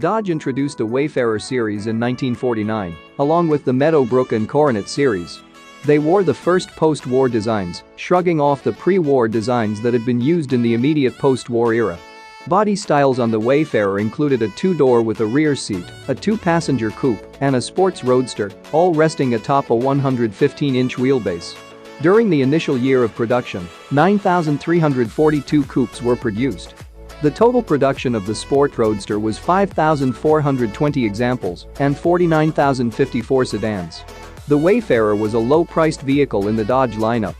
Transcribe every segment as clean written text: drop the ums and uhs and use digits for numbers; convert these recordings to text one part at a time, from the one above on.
Dodge introduced a Wayfarer series in 1949, along with the Meadowbrook and Coronet series. They wore the first post-war designs, shrugging off the pre-war designs that had been used in the immediate post-war era. Body styles on the Wayfarer included a two-door with a rear seat, a two-passenger coupe, and a sports roadster, all resting atop a 115-inch wheelbase. During the initial year of production, 9,342 coupes were produced. The total production of the Sport Roadster was 5,420 examples and 49,054 sedans. The Wayfarer was a low-priced vehicle in the Dodge lineup.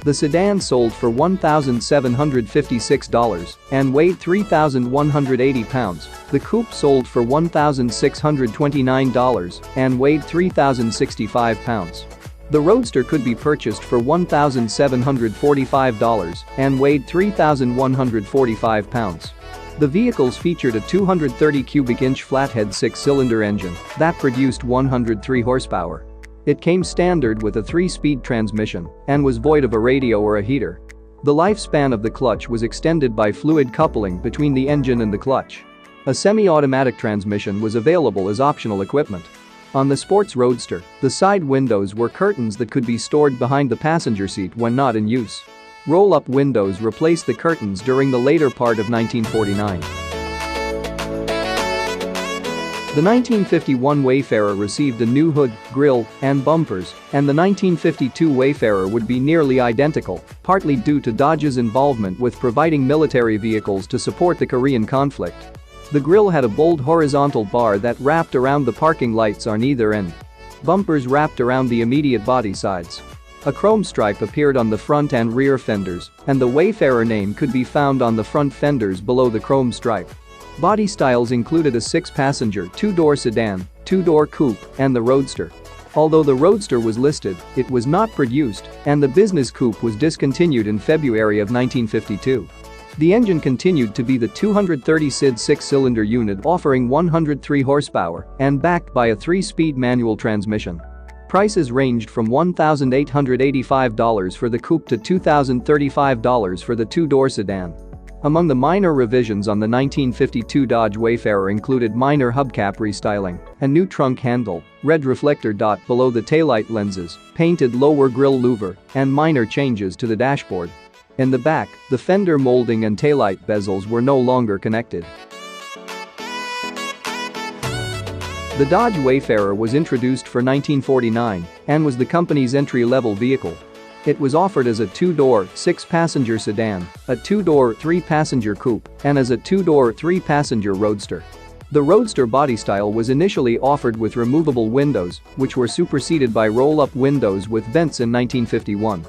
The sedan sold for $1,756 and weighed 3,180 pounds. The coupe sold for $1,629 and weighed 3,065 pounds. The Roadster could be purchased for $1,745 and weighed 3,145 pounds. The vehicles featured a 230 cubic inch flathead six-cylinder engine that produced 103 horsepower. It came standard with a 3-speed transmission and was void of a radio or a heater. The lifespan of the clutch was extended by fluid coupling between the engine and the clutch. A semi-automatic transmission was available as optional equipment. On the Sports Roadster, the side windows were curtains that could be stored behind the passenger seat when not in use. Roll-up windows replaced the curtains during the later part of 1949. The 1951 Wayfarer received a new hood, grille, and bumpers, and the 1952 Wayfarer would be nearly identical, partly due to Dodge's involvement with providing military vehicles to support the Korean conflict. The grille had a bold horizontal bar that wrapped around the parking lights on either end. Bumpers wrapped around the immediate body sides. A chrome stripe appeared on the front and rear fenders, and the Wayfarer name could be found on the front fenders below the chrome stripe. Body styles included a 6-passenger two-door sedan, two-door coupe, and the Roadster. Although the Roadster was listed, it was not produced, and the business coupe was discontinued in February of 1952. The engine continued to be the 230 SID 6-cylinder unit offering 103 horsepower and backed by a 3-speed manual transmission. Prices ranged from $1,885 for the coupe to $2,035 for the two-door sedan. Among the minor revisions on the 1952 Dodge Wayfarer included minor hubcap restyling, a new trunk handle, red reflector dot below the taillight lenses, painted lower grille louver, and minor changes to the dashboard. In the back, the fender molding and taillight bezels were no longer connected. The Dodge Wayfarer was introduced for 1949 and was the company's entry-level vehicle. It was offered as a two-door, 6-passenger sedan, a two-door, 3-passenger coupe, and as a two-door, 3-passenger Roadster. The Roadster body style was initially offered with removable windows, which were superseded by roll-up windows with vents in 1951.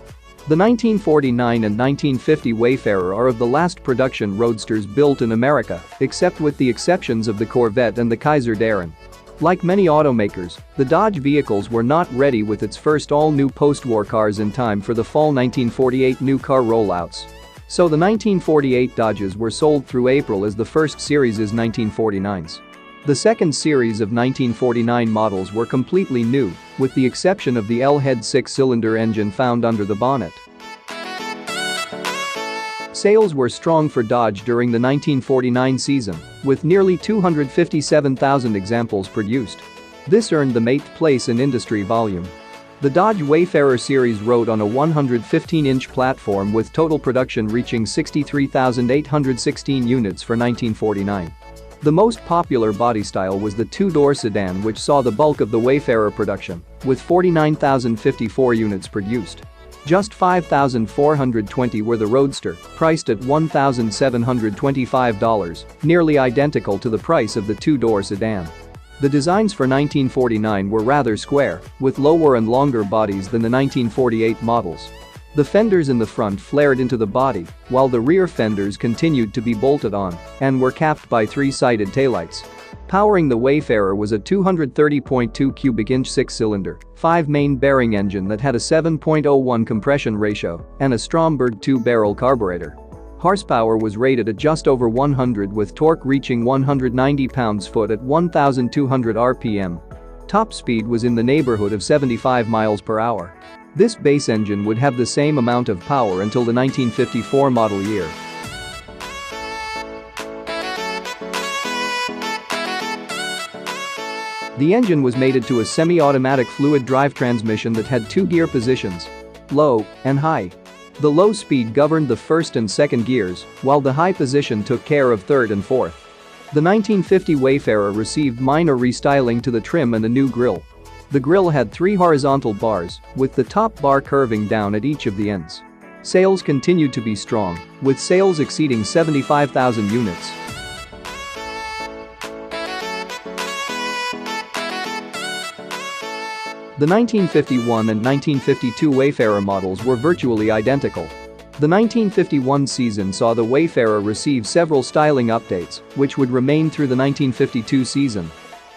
The 1949 and 1950 Wayfarer are of the last production Roadsters built in America, except with the exceptions of the Corvette and the Kaiser Darren. Like many automakers, the Dodge vehicles were not ready with its first all-new post-war cars in time for the fall 1948 new car rollouts. So the 1948 Dodges were sold through April as the first series' 1949s. The second series of 1949 models were completely new, with the exception of the L-head 6-cylinder engine found under the bonnet. Sales were strong for Dodge during the 1949 season, with nearly 257,000 examples produced. This earned them 8th place in industry volume. The Dodge Wayfarer series rode on a 115-inch platform with total production reaching 63,816 units for 1949. The most popular body style was the two-door sedan, which saw the bulk of the Wayfarer production, with 49,054 units produced. Just 5,420 were the Roadster, priced at $1,725, nearly identical to the price of the two-door sedan. The designs for 1949 were rather square, with lower and longer bodies than the 1948 models. The fenders in the front flared into the body, while the rear fenders continued to be bolted on and were capped by 3-sided taillights. Powering the Wayfarer was a 230.2 cubic inch 6-cylinder, 5-main bearing engine that had a 7.01 compression ratio and a Stromberg 2-barrel carburetor. Horsepower was rated at just over 100 with torque reaching 190 pounds-foot at 1,200 RPM. Top speed was in the neighborhood of 75 miles per hour. This base engine would have the same amount of power until the 1954 model year. The engine was mated to a semi-automatic fluid drive transmission that had two gear positions, low and high. The low speed governed the first and second gears, while the high position took care of third and fourth. The 1950 Wayfarer received minor restyling to the trim and a new grille. The grille had three horizontal bars, with the top bar curving down at each of the ends. Sales continued to be strong, with sales exceeding 75,000 units. The 1951 and 1952 Wayfarer models were virtually identical. The 1951 season saw the Wayfarer receive several styling updates, which would remain through the 1952 season.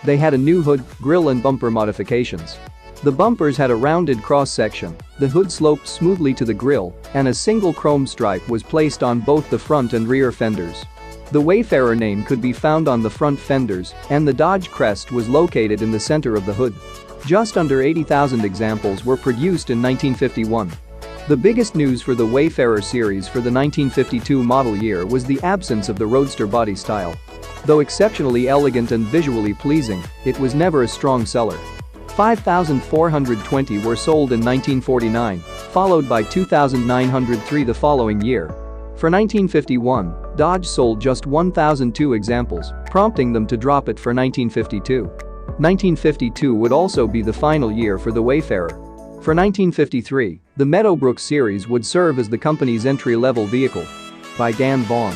They had a new hood, grille and bumper modifications. The bumpers had a rounded cross-section, the hood sloped smoothly to the grille, and a single chrome stripe was placed on both the front and rear fenders. The Wayfarer name could be found on the front fenders, and the Dodge crest was located in the center of the hood. Just under 80,000 examples were produced in 1951. The biggest news for the Wayfarer series for the 1952 model year was the absence of the roadster body style. Though exceptionally elegant and visually pleasing, it was never a strong seller. 5,420 were sold in 1949, followed by 2,903 the following year. For 1951, Dodge sold just 1,002 examples, prompting them to drop it for 1952. 1952 would also be the final year for the Wayfarer. For 1953, the Meadowbrook series would serve as the company's entry-level vehicle. By Dan Vaughn.